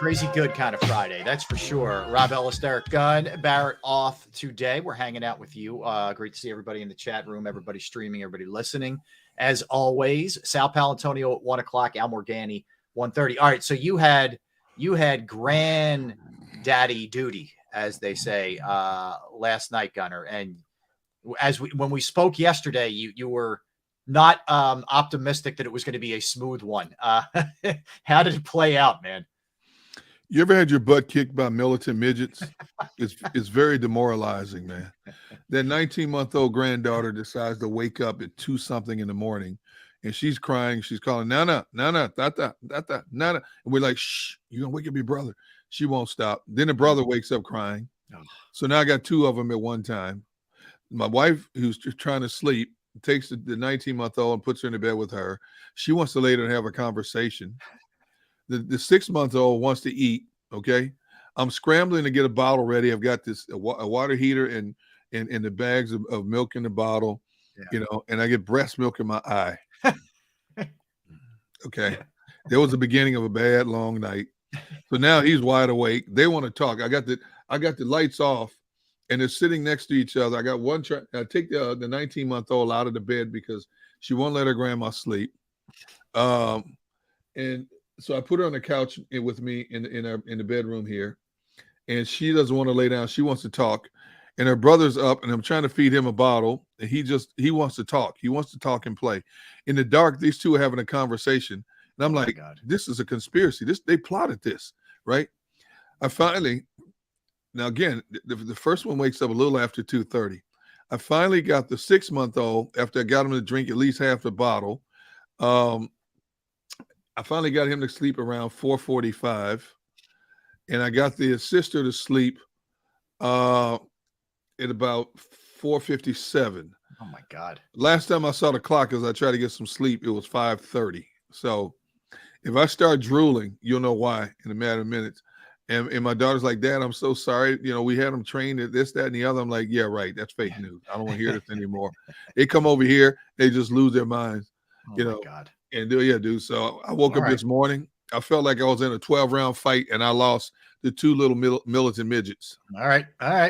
crazy good kind of Friday, that's for sure. Rob Ellis, Derek Gunn, Barrett off today. We're hanging out with you. Great to see everybody in the chat room, everybody streaming, everybody listening. As always, Sal Palantonio at 1 o'clock, Al Morgani 1:30. All right, so you had granddaddy duty, as they say, last night, Gunner. And when we spoke yesterday, you were not optimistic that it was going to be a smooth one. How did it play out, man? You ever had your butt kicked by militant midgets? It's very demoralizing, man. That 19-month-old granddaughter decides to wake up at 2-something in the morning, and she's crying. She's calling, Nana, Nana, Tata, Tata, Nana. And we're like, shh, you're going to wake up your brother. She won't stop. Then the brother wakes up crying. So now I got 2 of them at one time. My wife, who's just trying to sleep, takes the 19-month-old and puts her in the bed with her. She wants to lay there and have a conversation. The 6-month-old wants to eat, okay? I'm scrambling to get a bottle ready. I've got a water heater and the bags of milk in the bottle, and I get breast milk in my eye. Okay. There was the beginning of a bad, long night. So now he's wide awake. They want to talk. I got the lights off, and they're sitting next to each other. I got one I take the 19-month-old out of the bed because she won't let her grandma sleep. And so I put her on the couch with me in the bedroom here, and she doesn't want to lay down. She wants to talk, and her brother's up, and I'm trying to feed him a bottle, and he wants to talk. He wants to talk and play. In the dark, these two are having a conversation, and I'm like, this is a conspiracy. They plotted this, right? Now again, the first one wakes up a little after 2:30. I finally got the 6-month-old after I got him to drink at least half the bottle. I finally got him to sleep around 4:45, and I got the sister to sleep at about 4:57. Oh my God! Last time I saw the clock as I tried to get some sleep, it was 5:30. So if I start drooling, you'll know why in a matter of minutes. And my daughter's like, Dad, I'm so sorry. We had them trained at this, that, and the other. I'm like, yeah, right. That's fake news. I don't want to hear this anymore. They come over here, they just lose their minds. Oh my God. And dude. So I woke up this morning. I felt like I was in a 12-round fight, and I lost the 2 little militant midgets. All right.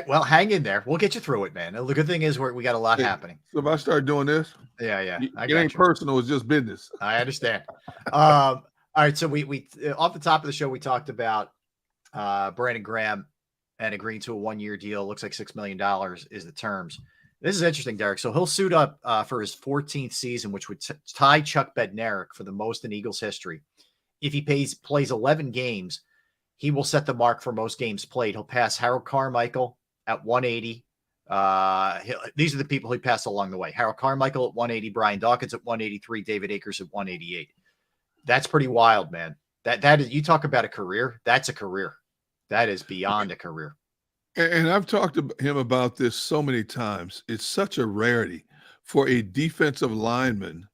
Well, hang in there. We'll get you through it, man. The good thing is we got a lot happening. So if I start doing this, it ain't personal. It's just business. I understand. All right. So we off the top of the show, we talked about Brandon Graham and agreeing to a 1-year deal. Looks like $6 million is the terms. This is interesting, Derek. So he'll suit up for his 14th season, which would tie Chuck Bednarik for the most in Eagles history. If he plays 11 games, he will set the mark for most games played. He'll pass Harold Carmichael at 180. These are the people he passed along the way. Harold Carmichael at 180, Brian Dawkins at 183, David Akers at 188. That's pretty wild, man. That is, you talk about a career. That's a career. That is beyond a career. And I've talked to him about this so many times. It's such a rarity for a defensive lineman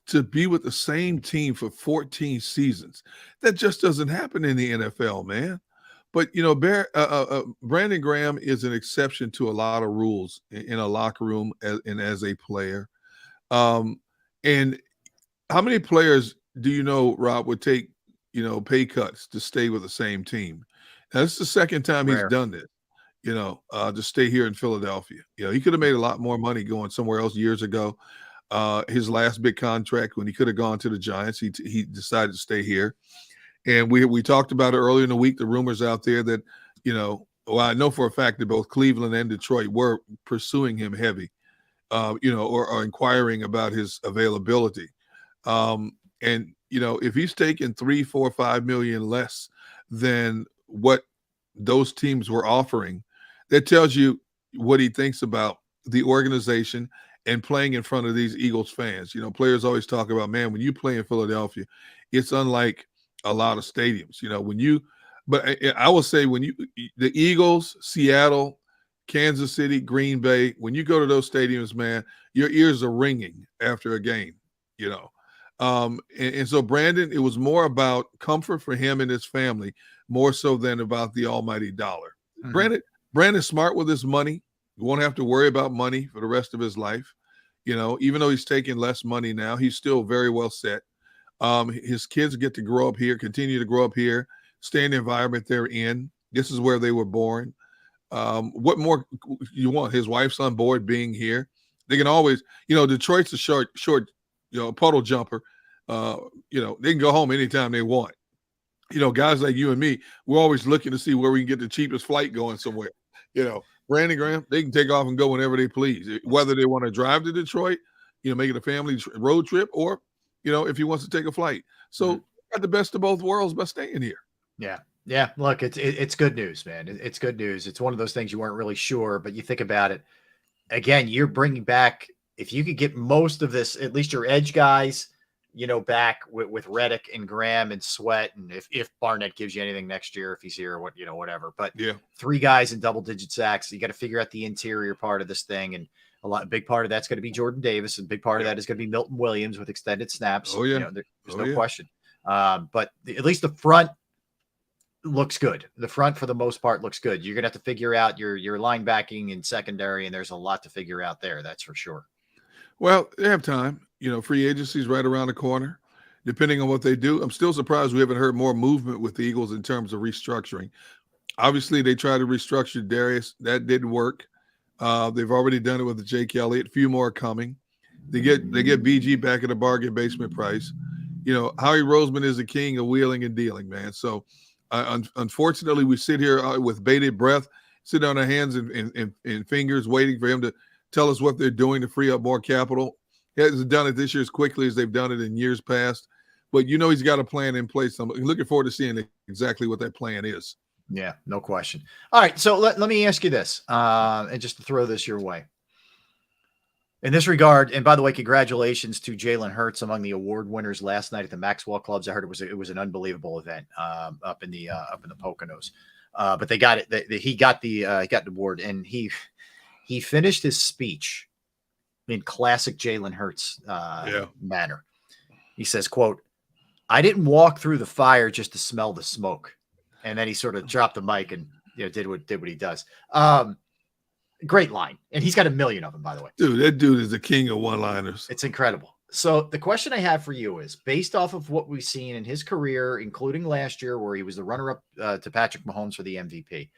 to be with the same team for 14 seasons. That just doesn't happen in the NFL, man. But, Brandon Graham is an exception to a lot of rules in a locker room as a player. And how many players do you know, Rob, would take, pay cuts to stay with the same team? Now, this is the second time he's done this. To stay here in Philadelphia. He could have made a lot more money going somewhere else years ago. His last big contract, when he could have gone to the Giants, he decided to stay here. And we talked about it earlier in the week, the rumors out there that, I know for a fact that both Cleveland and Detroit were pursuing him heavy, or inquiring about his availability. If he's taking $3, $4, $5 million less than what those teams were offering, that tells you what he thinks about the organization and playing in front of these Eagles fans. Players always talk about, man, when you play in Philadelphia, it's unlike a lot of stadiums. But I will say the Eagles, Seattle, Kansas City, Green Bay, when you go to those stadiums, man, your ears are ringing after a game, And so Brandon, it was more about comfort for him and his family, more so than about the almighty dollar. Mm-hmm. Brandon's smart with his money. He won't have to worry about money for the rest of his life. Even though he's taking less money now, he's still very well set. His kids get to grow up here, continue to grow up here, stay in the environment they're in. This is where they were born. What more you want? His wife's on board being here. They can always, Detroit's a short, puddle jumper. They can go home anytime they want. Guys like you and me, we're always looking to see where we can get the cheapest flight going somewhere. Brandon Graham, they can take off and go whenever they please, whether they want to drive to Detroit, make it a family road trip, or, if he wants to take a flight. So got the best of both worlds by staying here. Yeah. Yeah. Look, it's good news, man. It's good news. It's one of those things you weren't really sure, but you think about it again, you're bringing back, if you could get most of this, at least your edge guys, back with Reddick and Graham and Sweat. And if Barnett gives you anything next year, if he's here, whatever, but yeah, 3 guys in double-digit sacks. You got to figure out the interior part of this thing. And a big part of that's going to be Jordan Davis. And big part of that is going to be Milton Williams with extended snaps. Oh yeah. There's no question. But at least the front looks good. The front, for the most part, looks good. You're going to have to figure out your linebacking and secondary, and there's a lot to figure out there. That's for sure. Well, they have time. Free agency's right around the corner. Depending on what they do, I'm still surprised we haven't heard more movement with the Eagles in terms of restructuring. Obviously, they tried to restructure Darius. That didn't work. They've already done it with Jake Elliott. A few more coming. They get BG back at a bargain basement price. Howie Roseman is the king of wheeling and dealing, man. So, unfortunately, we sit here with bated breath, sit on our hands and fingers, waiting for him to tell us what they're doing to free up more capital. He hasn't done it this year as quickly as they've done it in years past, but he's got a plan in place. I'm looking forward to seeing exactly what that plan is. Yeah, no question. All right, so let me ask you this, and just to throw this your way. In this regard, and by the way, congratulations to Jalen Hurts among the award winners last night at the Maxwell Clubs. I heard it was an unbelievable event up in the Poconos, but they got it. He got the award, and he finished his speech in classic Jalen Hurts manner. He says, quote, "I didn't walk through the fire just to smell the smoke." And then he sort of dropped the mic and did what he does. Great line. And he's got a million of them, by the way. Dude, that dude is the king of one-liners. It's incredible. So the question I have for you is, based off of what we've seen in his career, including last year where he was the runner-up to Patrick Mahomes for the MVP,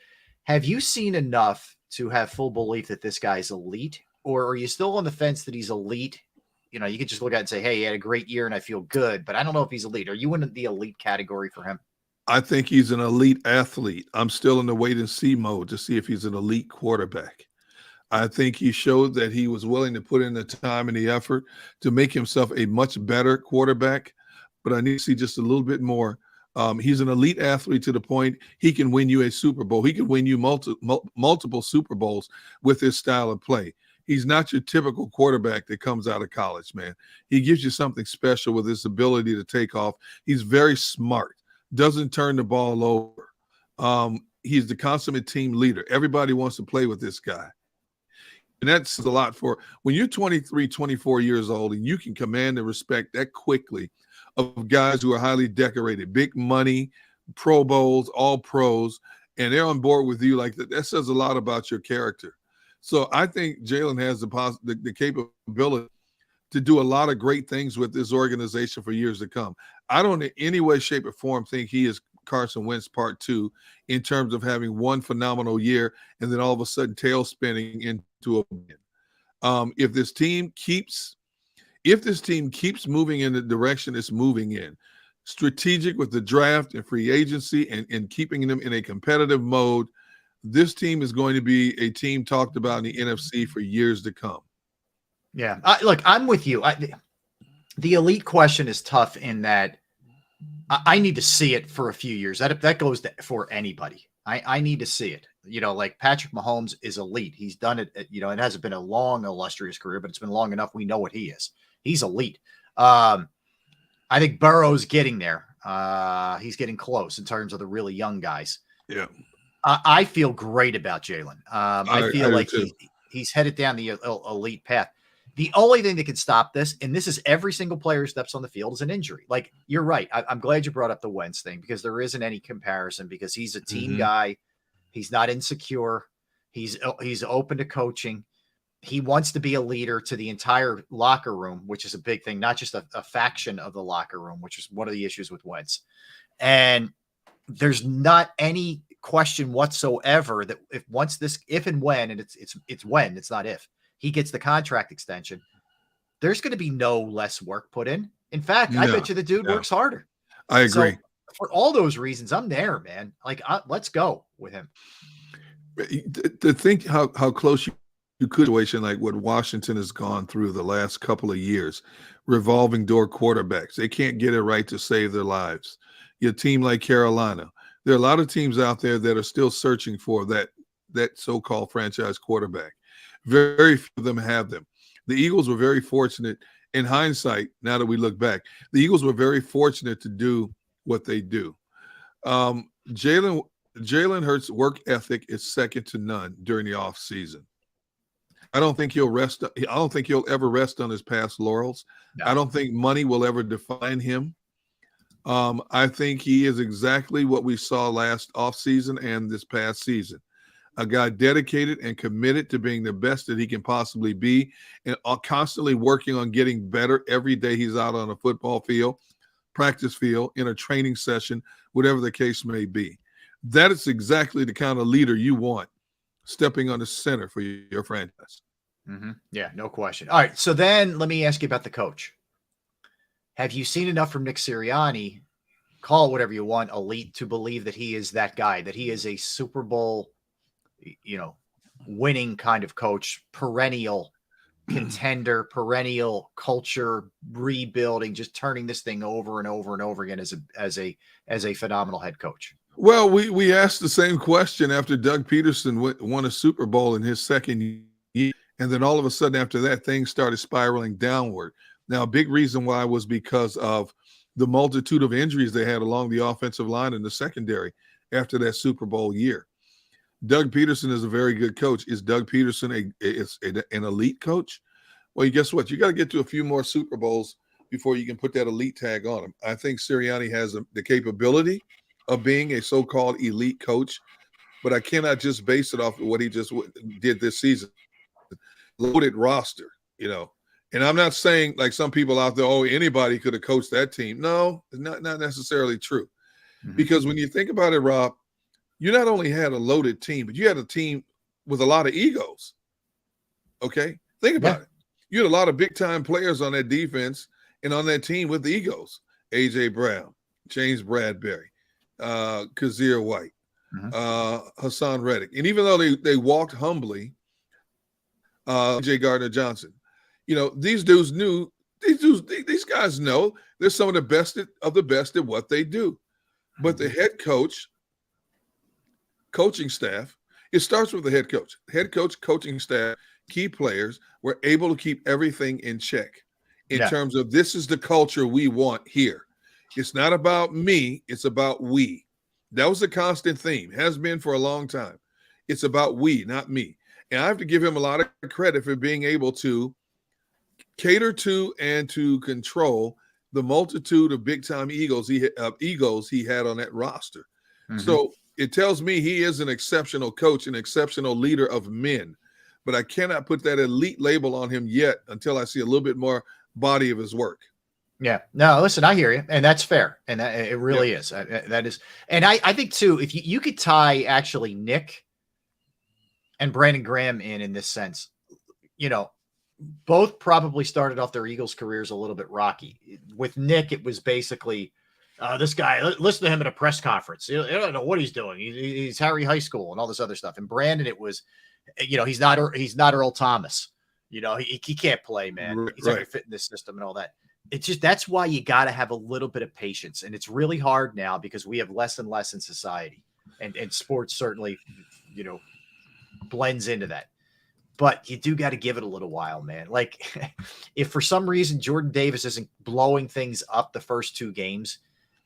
have you seen enough to have full belief that this guy's elite? Or are you still on the fence that he's elite? You could just look at it and say, hey, he had a great year and I feel good, but I don't know if he's elite. Are you in the elite category for him? I think he's an elite athlete. I'm still in the wait and see mode to see if he's an elite quarterback. I think he showed that he was willing to put in the time and the effort to make himself a much better quarterback, but I need to see just a little bit more. He's an elite athlete to the point he can win you a Super Bowl. He can win you multiple Super Bowls with his style of play. He's not your typical quarterback that comes out of college, man. He gives you something special with his ability to take off. He's very smart, doesn't turn the ball over. He's the consummate team leader. Everybody wants to play with this guy. And that's a lot for when you're 23, 24 years old and you can command the respect that quickly of guys who are highly decorated, big money, Pro Bowls, all pros, and they're on board with you like that. That says a lot about your character. So I think Jalen has the capability to do a lot of great things with this organization for years to come. I don't in any way, shape, or form think he is Carson Wentz part 2 in terms of having one phenomenal year and then all of a sudden tail spinning into a win. If this team keeps moving in the direction it's moving in, strategic with the draft and free agency and keeping them in a competitive mode, this team is going to be a team talked about in the NFC for years to come. Yeah. Look, I'm with you. The elite question is tough in that I need to see it for a few years. That goes for anybody. I need to see it. Like Patrick Mahomes is elite. He's done it. It hasn't been a long, illustrious career, but it's been long enough. We know what he is. He's elite. I think Burrow's getting there. He's getting close in terms of the really young guys. Yeah. I feel great about Jalen. I feel like he's headed down the elite path. The only thing that can stop this, and this is every single player who steps on the field, is an injury. Like, you're right. I'm glad you brought up the Wentz thing because there isn't any comparison because he's a team guy. He's not insecure. He's open to coaching. He wants to be a leader to the entire locker room, which is a big thing, not just a faction of the locker room, which is one of the issues with Wentz. And there's not any question whatsoever that if and when, and it's when, it's not if, he gets the contract extension, there's going to be no less work put in. In fact, I bet you the dude works harder. I agree. So for all those reasons, I'm there, man. Like, let's go with him. To think how close you could situation like what Washington has gone through the last couple of years, revolving door quarterbacks. They can't get it right to save their lives. Your team like Carolina, there are a lot of teams out there that are still searching for that so-called franchise quarterback. Very few of them have them. The Eagles were very fortunate. In hindsight, now that we look back, the Eagles were very fortunate to do what they do. Jalen Hurts' work ethic is second to none during the offseason. I don't think he'll rest. I don't think he'll ever rest on his past laurels. No. I don't think money will ever define him. I think he is exactly what we saw last offseason and this past season. A guy dedicated and committed to being the best that he can possibly be, and constantly working on getting better every day he's out on a football field, practice field, in a training session, whatever the case may be. That is exactly the kind of leader you want stepping on the center for your franchise. Mm-hmm. Yeah, no question. All right, so then let me ask you about the coach. Have you seen enough from Nick Sirianni, call it whatever you want, elite, to believe that he is that guy, that he is a Super Bowl, winning kind of coach, perennial contender, perennial culture rebuilding, just turning this thing over and over and over again as a phenomenal head coach? Well, we asked the same question after Doug Peterson won a Super Bowl in his second year, and then all of a sudden after that, things started spiraling downward. Now, a big reason why was because of the multitude of injuries they had along the offensive line and the secondary after that Super Bowl year. Doug Peterson is a very good coach. Is Doug Peterson an elite coach? Well, guess what? You got to get to a few more Super Bowls before you can put that elite tag on him. I think Sirianni has the capability of being a so-called elite coach, but I cannot just base it off of what he just did this season. Loaded roster, And I'm not saying like some people out there, anybody could have coached that team. No, it's not necessarily true. Mm-hmm. Because when you think about it, Rob, you not only had a loaded team, but you had a team with a lot of egos. Okay? Think about it. You had a lot of big-time players on that defense and on that team with the egos. A.J. Brown, James Bradbury, Kazir White, Hassan Reddick. And even though they walked humbly, J. Gardner-Johnson, these dudes knew, these guys know they're some of the best at what they do. But the head coach, coaching staff, it starts with the head coach. Head coach, coaching staff, key players were able to keep everything in check in terms of this is the culture we want here. It's not about me, it's about we. That was a constant theme, has been for a long time. It's about we, not me. And I have to give him a lot of credit for being able to cater to and to control the multitude of big-time egos he had on that roster. Mm-hmm. So it tells me he is an exceptional coach, an exceptional leader of men. But I cannot put that elite label on him yet until I see a little bit more body of his work. Yeah. No, listen, I hear you. And that's fair. And it really is. That is. And I think, too, if you could tie actually Nick and Brandon Graham in this sense, both probably started off their Eagles careers a little bit rocky. With Nick, it was basically this guy, listen to him at a press conference. I don't know what he's doing. He's Harry High School and all this other stuff. And Brandon, it was, he's not Earl Thomas. He can't play, man. He's not going to fit in this system and all that. It's just, that's why you got to have a little bit of patience. And it's really hard now because we have less and less in society. And sports certainly, blends into that. But you do got to give it a little while, man. Like, if for some reason Jordan Davis isn't blowing things up the first two games,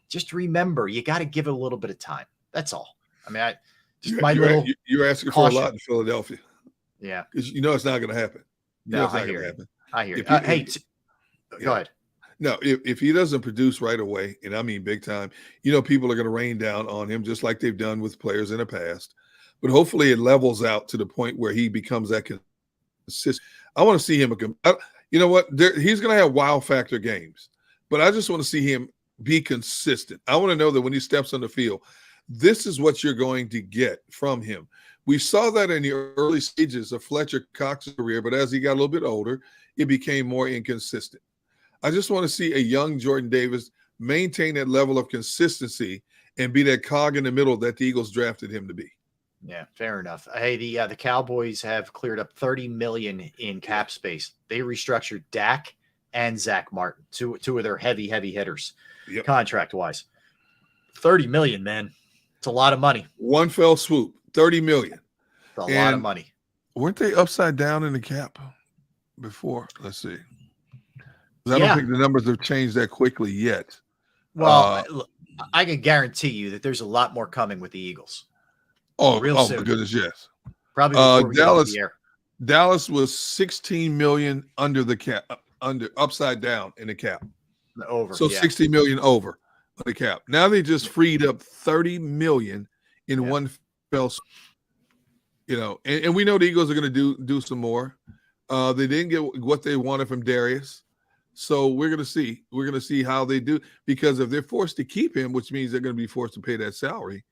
just remember, you got to give it a little bit of time. That's all. I mean, you're asking for a lot in Philadelphia. Yeah. Because it's not going to happen. No, I hear you. Go ahead. No, if he doesn't produce right away, and I mean big time, people are going to rain down on him just like they've done with players in the past. But hopefully it levels out to the point where he becomes that consistent. I want to see him. You know what? He's going to have wow factor games. But I just want to see him be consistent. I want to know that when he steps on the field, this is what you're going to get from him. We saw that in the early stages of Fletcher Cox's career, but as he got a little bit older, it became more inconsistent. I just want to see a young Jordan Davis maintain that level of consistency and be that cog in the middle that the Eagles drafted him to be. Yeah, fair enough. Hey, the Cowboys have cleared up $30 million in cap space. They restructured Dak and Zach Martin, two of their heavy hitters, contract wise. $30 million, man. It's a lot of money. One fell swoop, $30 million. It's a lot of money. Weren't they upside down in the cap before? Let's see. I don't think the numbers have changed that quickly yet. Well, look, I can guarantee you that there's a lot more coming with the Eagles. Oh, my goodness, yes. Probably before we get off the air. Dallas was $16 million under the cap, upside down in the cap. Over. So $60 million over the cap. Now they just freed up $30 million in one fell swoop. You know, and we know the Eagles are going to do some more. They didn't get what they wanted from Darius. So we're going to see. We're going to see how they do, because if they're forced to keep him, which means they're going to be forced to pay that salary,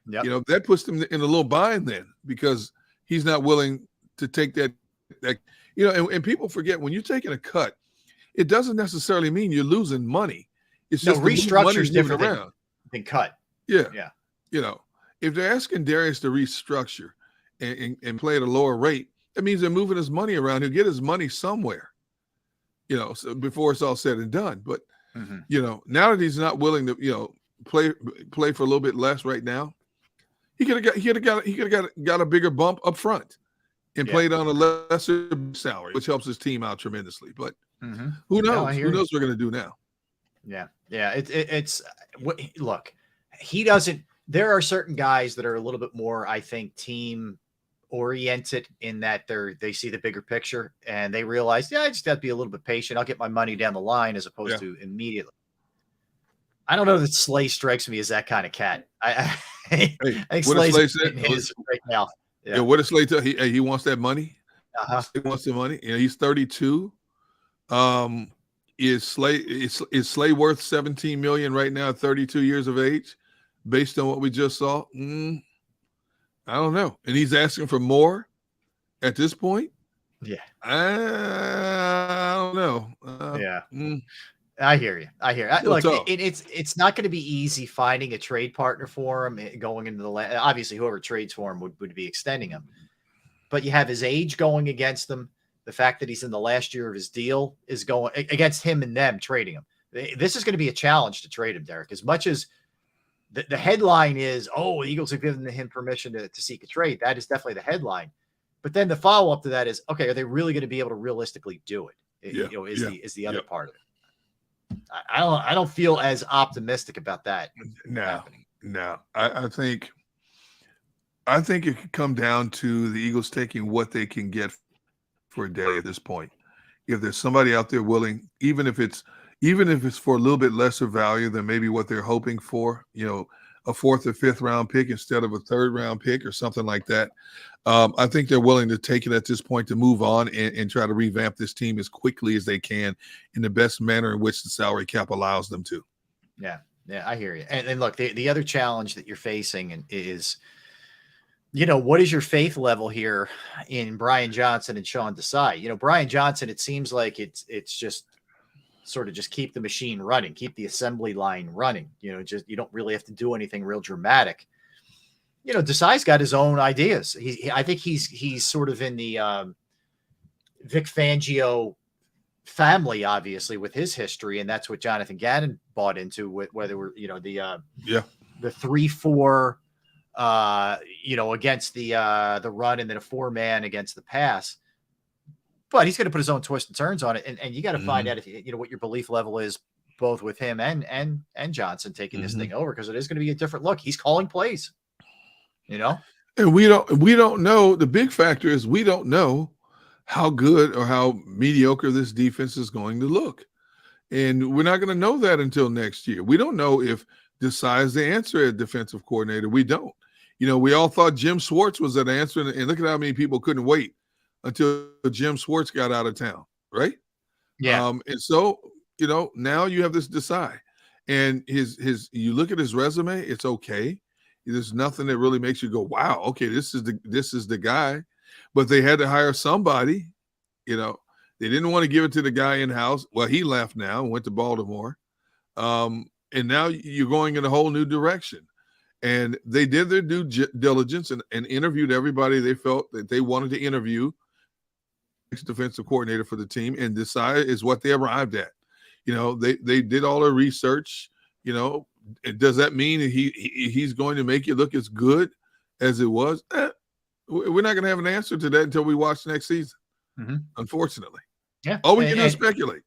you know, that puts them in a little bind then, because he's not willing to take that you know, and people forget, when you're taking a cut, it doesn't necessarily mean you're losing money. It's just restructure is different than cut. Yeah. You know, if they're asking Darius to restructure and play at a lower rate, that means they're moving his money around. He'll get his money somewhere, you know, so before it's all said and done. But, you know, now that he's not willing to, you know, play for a little bit less right now, he could have got a bigger bump up front and played on a lesser salary, which helps his team out tremendously. But who knows? No, who knows what we're going to do now? Yeah. It's look, he doesn't. There are certain guys that are a little bit more, I think, team oriented in that they see the bigger picture and they realize, I just have to be a little bit patient. I'll get my money down the line as opposed to immediately. I don't know that Slay strikes me as that kind of cat. I think Slay's right now. Yeah, what does Slay tell? He wants that money. He wants the money. You know, he's 32. Is Slay worth $17 million right now at 32 years of age, based on what we just saw? I don't know. And he's asking for more at this point. Yeah, I don't know. I hear you. Look, it's not going to be easy finding a trade partner for him going into the obviously whoever trades for him would be extending him, but you have his age going against him. The fact that he's in the last year of his deal is going against him and them trading him. This is going to be a challenge to trade him, Derek. As much as the headline is, the Eagles have given him permission to seek a trade. That is definitely the headline. But then the follow up to that is, okay, are they really going to be able to realistically do it? Is the other part of it. I don't feel as optimistic about that. No. I think it could come down to the Eagles taking what they can get for a day at this point. If there's somebody out there willing, even if it's for a little bit lesser value than maybe what they're hoping for, you know, a 4th or 5th round pick instead of a 3rd round pick or something like that. I think they're willing to take it at this point to move on and try to revamp this team as quickly as they can in the best manner in which the salary cap allows them to. Yeah, I hear you. And look, the other challenge that you're facing is, you know, what is your faith level here in Brian Johnson and Sean Desai? You know, Brian Johnson, it seems like it's just sort of just keep the machine running, keep the assembly line running. You know, just you don't really have to do anything real dramatic. You know, Desai's got his own ideas. I think he's sort of in the Vic Fangio family, obviously, with his history, and that's what Jonathan Gannon bought into. With whether we're, you know, the 3-4, you know, against the run, and then a 4-man against the pass. But he's going to put his own twists and turns on it, and you got to find out if you know what your belief level is, both with him and Johnson taking this thing over, because it is going to be a different look. He's calling plays, you know, and we don't know. The big factor is we don't know how good or how mediocre this defense is going to look, and we're not going to know that until next year. We don't know if Desai is the answer at defensive coordinator. We don't. You know, we all thought Jim Schwartz was that answer, and look at how many people couldn't wait until Jim Schwartz got out of town, right? Yeah. And so, you know, now you have this Desai, and his you look at his resume, it's okay. There's nothing that really makes you go, wow, okay, this is the guy. But they had to hire somebody. They didn't want to give it to the guy in-house. Well, he left now and went to Baltimore. And now you're going in a whole new direction. And they did their due diligence and interviewed everybody they felt that they wanted to interview. Defensive coordinator for the team, and decided is what they arrived at. They did all their research. Does that mean that he's going to make it look as good as it was? We're not going to have an answer to that until we watch next season. Unfortunately, yeah. All we can do is speculate.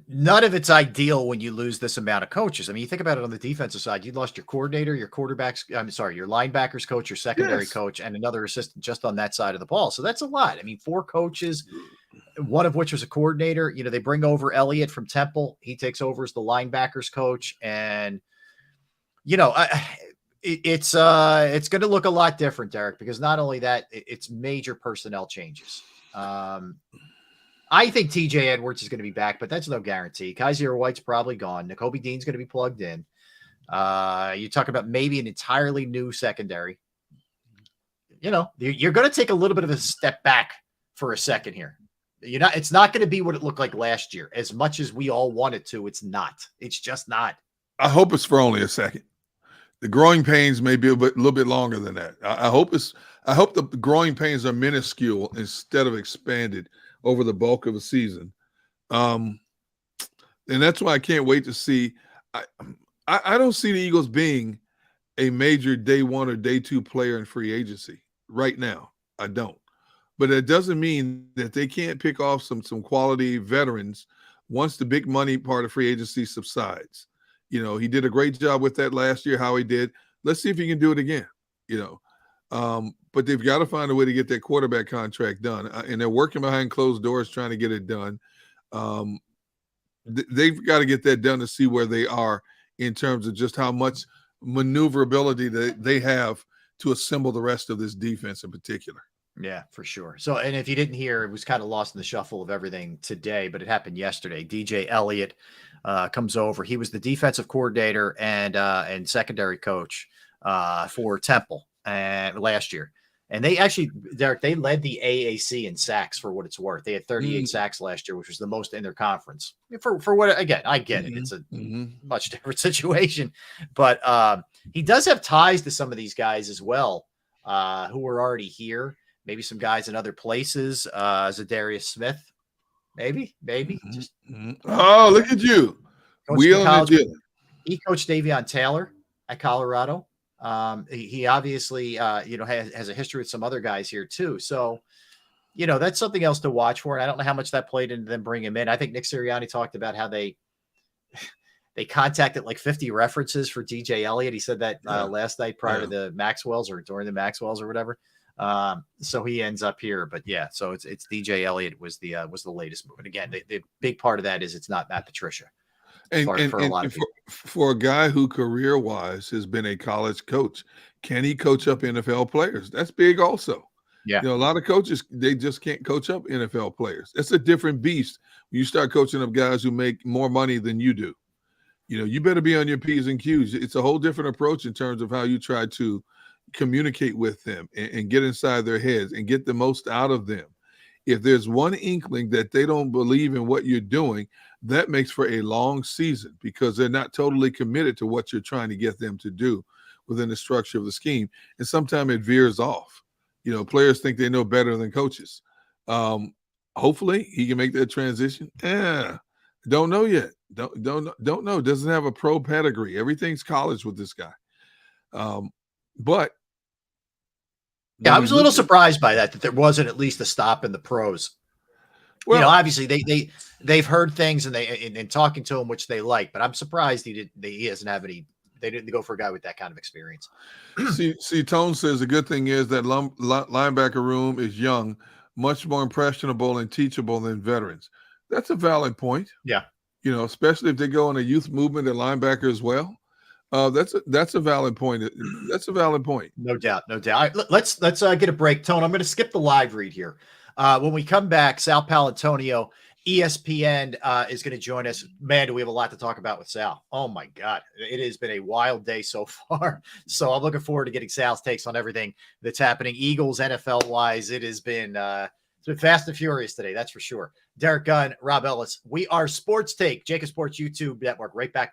None of it's ideal when you lose this amount of coaches. I mean, you think about it on the defensive side. You lost your coordinator, your quarterbacks. Your linebackers coach, your secondary coach, and another assistant just on that side of the ball. So that's a lot. I mean, 4 coaches, one of which was a coordinator. They bring over Elliott from Temple. He takes over as the linebackers coach, and it's going to look a lot different, Derek, because not only that, it's major personnel changes. I think TJ Edwards is going to be back, but that's no guarantee. Kaiser White's probably gone. Nakobe Dean's going to be plugged in. You talk about maybe an entirely new secondary. You're going to take a little bit of a step back for a second here. It's not going to be what it looked like last year. As much as we all want it to, it's not. It's just not. I hope it's for only a second. The growing pains may be a little bit longer than that. I hope the growing pains are minuscule instead of expanded over the bulk of a season. And that's why I can't wait to see. I don't see the Eagles being a major day 1 or day 2 player in free agency right now. I don't. But it doesn't mean that they can't pick off some quality veterans once the big money part of free agency subsides. He did a great job with that last year, how he did. Let's see if he can do it again, But they've got to find a way to get that quarterback contract done. And they're working behind closed doors trying to get it done. They've got to get that done to see where they are in terms of just how much maneuverability that they have to assemble the rest of this defense in particular. Yeah, for sure. So, and if you didn't hear, it was kind of lost in the shuffle of everything today, but it happened yesterday. DJ Elliott comes over. He was the defensive coordinator and secondary coach for Temple last year. And they actually, Derek, they led the AAC in sacks for what it's worth. They had 38 sacks last year, which was the most in their conference. For what, again, I get it. It's a much different situation. But he does have ties to some of these guys as well who are already here. Maybe some guys in other places. Zadarius Smith, maybe. Just, oh, look at you. He coached Davion Taylor at Colorado. He obviously, has a history with some other guys here too. So, that's something else to watch for. And I don't know how much that played into them bringing him in. I think Nick Sirianni talked about how they contacted like 50 references for DJ Elliott. He said that last night prior to the Maxwells or during the Maxwells or whatever. So he ends up here, but yeah, so it's DJ Elliott was the latest move. And again, the big part of that is it's not Matt Patricia. For a guy who career-wise has been a college coach, can he coach up NFL players? That's big also. Yeah. A lot of coaches, they just can't coach up NFL players. That's a different beast. When you start coaching up guys who make more money than you do, you better be on your P's and Q's. It's a whole different approach in terms of how you try to communicate with them and get inside their heads and get the most out of them. If there's one inkling that they don't believe in what you're doing, that makes for a long season because they're not totally committed to what you're trying to get them to do within the structure of the scheme. And sometimes it veers off. Players think they know better than coaches. Hopefully he can make that transition. Don't know yet. Don't know. Doesn't have a pro pedigree. Everything's college with this guy. But yeah, I was a little surprised by that there wasn't at least a stop in the pros. Well, obviously they've heard things and in talking to him, which they like, but I'm surprised he doesn't have any. They didn't go for a guy with that kind of experience. See, Tone says the good thing is that linebacker room is young, much more impressionable and teachable than veterans. That's a valid point. Yeah. Especially if they go in a youth movement at linebacker as well. That's a valid point. That's a valid point. No doubt. All right, let's get a break. Tone, I'm going to skip the live read here. When we come back, Sal Palantonio ESPN is going to join us. Man, do we have a lot to talk about with Sal. Oh, my God. It has been a wild day so far. So I'm looking forward to getting Sal's takes on everything that's happening. Eagles, NFL-wise, it has been it's been fast and furious today, that's for sure. Derek Gunn, Rob Ellis. We are Sports Take, JAKIB Sports YouTube Network. Right back.